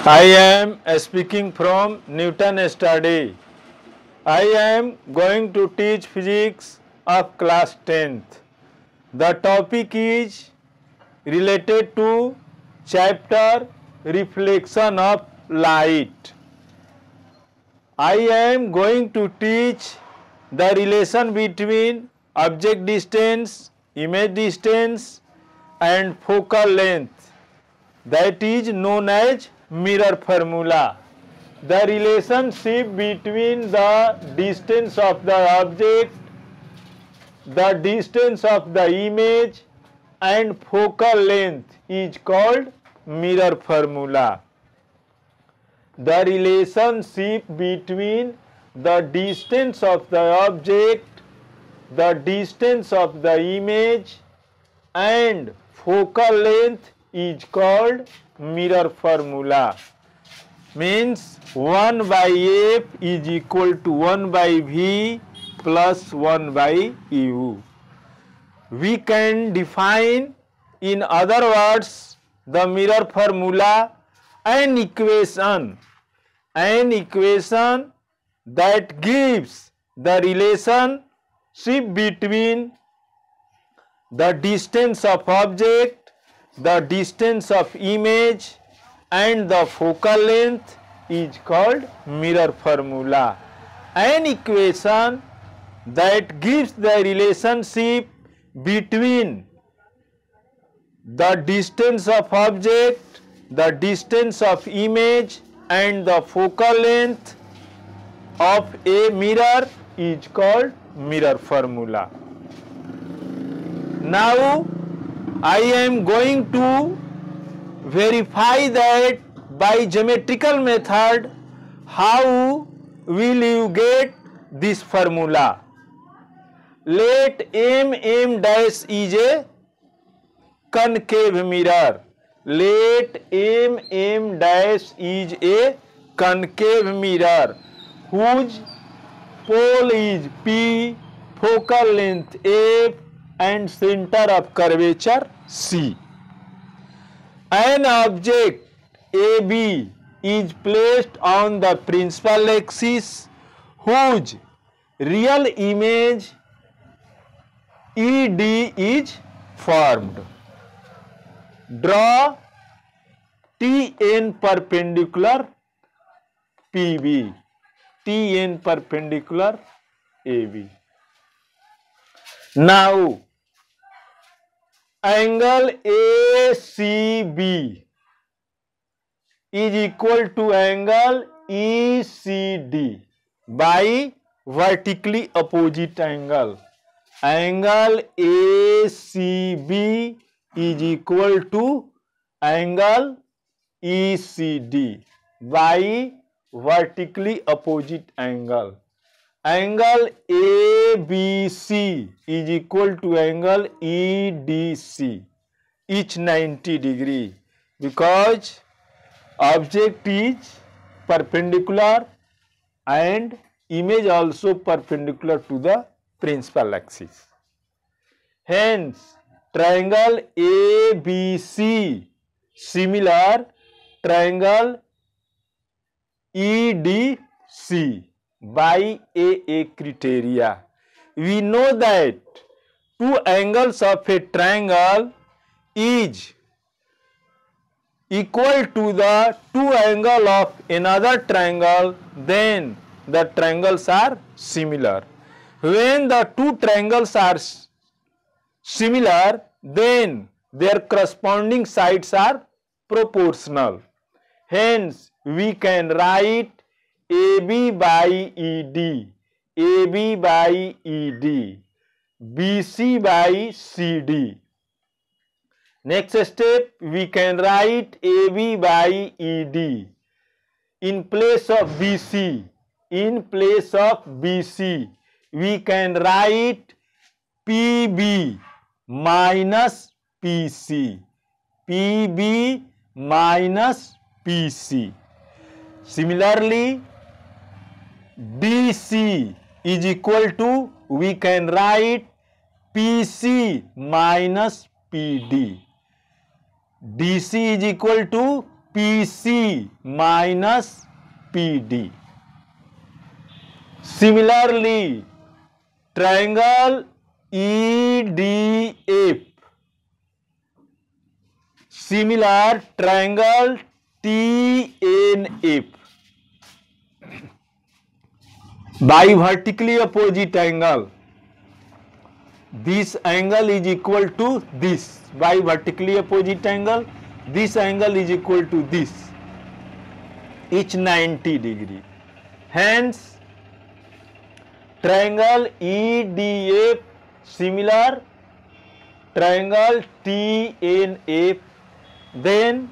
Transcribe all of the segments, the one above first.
I am speaking from Newton study. I am going to teach physics of class 10th. The topic is related to chapter reflection of light. I am going to teach the relation between object distance, image distance and focal length, that is known as mirror formula. The relationship between the distance of the object, the distance of the image and focal length is called mirror formula. The relationship between the distance of the object, the distance of the image and focal length is called mirror formula. Means 1 by f is equal to 1 by v plus 1 by u. We can define, in other words, the mirror formula, an equation that gives the relationship between the distance of object, the distance of image and the focal length is called mirror formula. An equation that gives the relationship between the distance of object, the distance of image and the focal length of a mirror is called mirror formula. Now I am going to verify that by geometrical method. How will you get this formula? Let M dash is a concave mirror. Let M dash is a concave mirror whose pole is P, focal length F and center of curvature C. An object AB is placed on the principal axis whose real image ED is formed. Draw TN perpendicular PB, TN perpendicular AB. Now angle ACB is equal to angle ECD by vertically opposite angle. Angle ACB is equal to angle ECD by vertically opposite angle. Angle ABC is equal to angle EDC, each 90 degree, because object is perpendicular and image also perpendicular to the principal axis. Hence, triangle ABC similar triangle EDC by AA criteria. We know that two angles of a triangle is equal to the two angles of another triangle, then the triangles are similar. When the two triangles are similar, then their corresponding sides are proportional. Hence, we can write AB by ED, AB by ED, BC by CD. Next step, we can write AB by ED. In place of BC, we can write PB minus PC, PB minus PC. Similarly, DC is equal to, we can write PC minus PD. DC is equal to PC minus PD. Similarly, triangle EDF, similar triangle TNF, bivertically opposite angle. This angle is equal to this, bivertically opposite angle. This angle is equal to this, each 90 degree. Hence, triangle EDF similar triangle TNF, then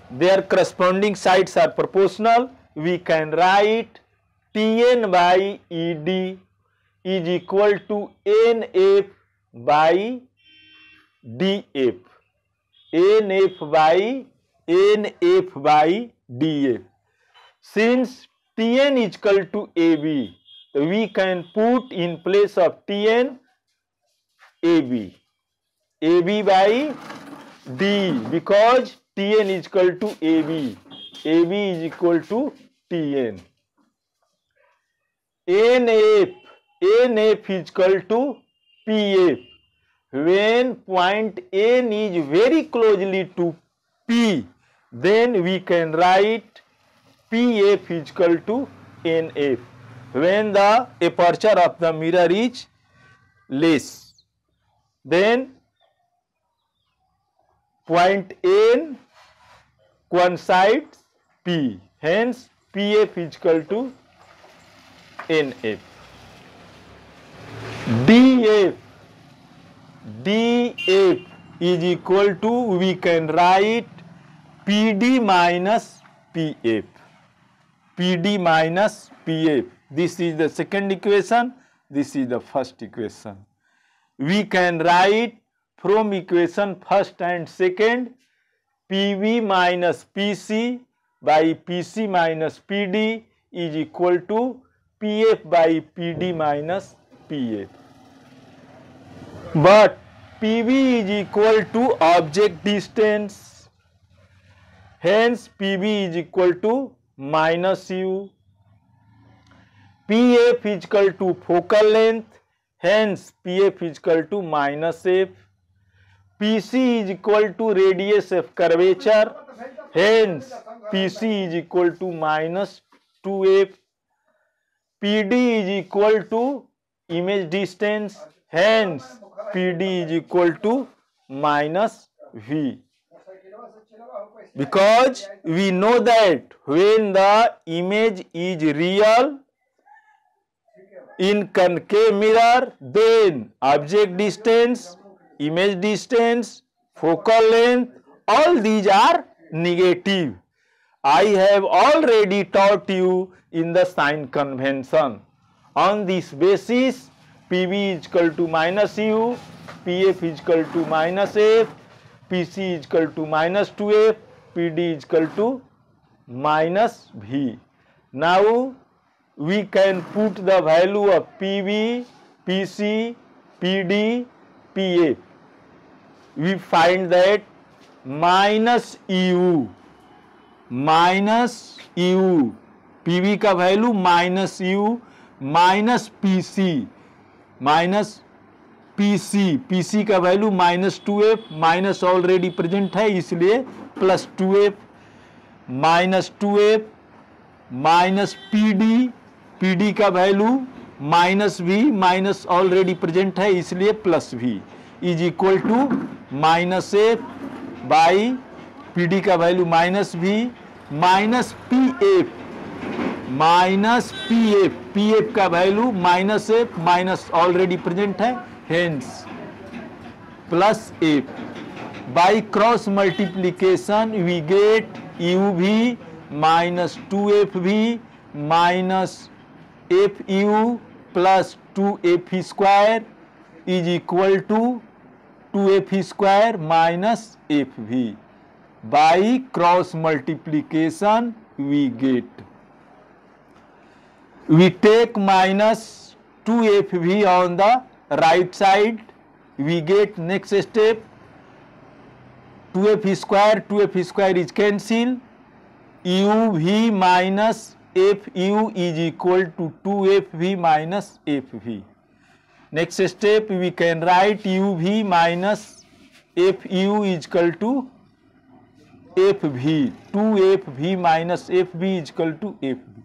their corresponding sides are proportional. We can write TN by ED is equal to NF by DF, NF by DF. Since TN is equal to AB, we can put in place of TN AB, AB by D, because TN is equal to AB, AB is equal to TN. NF is equal to PF. When point N is very closely to P, then we can write PF is equal to NF. When the aperture of the mirror is less, then point N coincides P, hence PF is equal to NF. DF is equal to, we can write PD minus PF, PD minus PF. This is the second equation, this is the first equation. We can write from equation first and second, PV minus PC by PC minus PD is equal to PF by PD minus PF. But PV is equal to object distance, hence PV is equal to minus U. PF is equal to focal length, hence PF is equal to minus F. PC is equal to radius of curvature, hence PC is equal to minus 2F. PD is equal to image distance, hence PD is equal to minus V. Because we know that when the image is real in concave mirror, then object distance, image distance, focal length, all these are negative. I have already taught you in the sign convention. On this basis, PV is equal to minus U, PF is equal to minus F, PC is equal to minus 2F, PD is equal to minus V. Now, we can put the value of PV, PC, PD, PF. We find that minus U, PV का value minus U, minus PC, minus PC का value minus 2F, minus already present है इसलिए plus 2F, minus 2F, minus PD का value minus V, minus already present है इसलिए plus V is equal to minus F by PD का value minus V minus PF का value minus F, minus already present है hence plus F. By cross multiplication we get UV minus 2FV minus FU plus 2F square is equal to 2F square minus FV. By cross multiplication we get, we take minus 2FV on the right side, we get next step 2f square is cancel. uv minus fu is equal to 2fv minus fv. Next step, we can write uv minus fu is equal to fv. 2fv minus fv is equal to fv.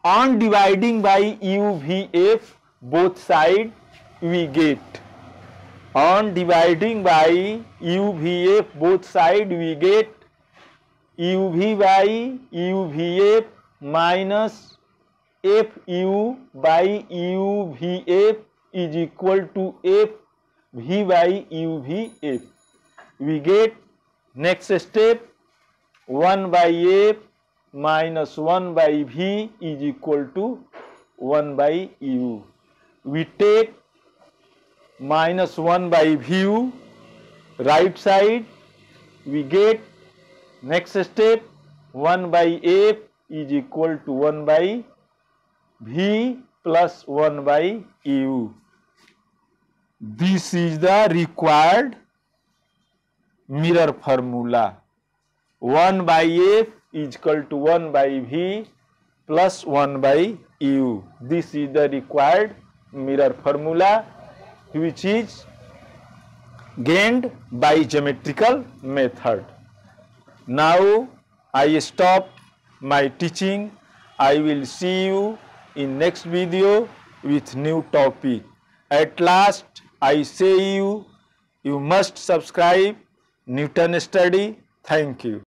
On dividing by uvf both side, we get, on dividing by uvf both side, we get uv by uvf minus fu by uvf is equal to fv by uvf. We get, next step, 1 by f minus 1 by v is equal to 1 by u. We take minus 1 by v right side, we get, next step, 1 by f is equal to 1 by v plus 1 by u. This is the required mirror formula. 1 by f is equal to 1 by v plus 1 by u. This is the required mirror formula which is gained by geometrical method. Now I stop my teaching. I will see you in next video with new topic. At last I say you must subscribe Newton Study. Thank you.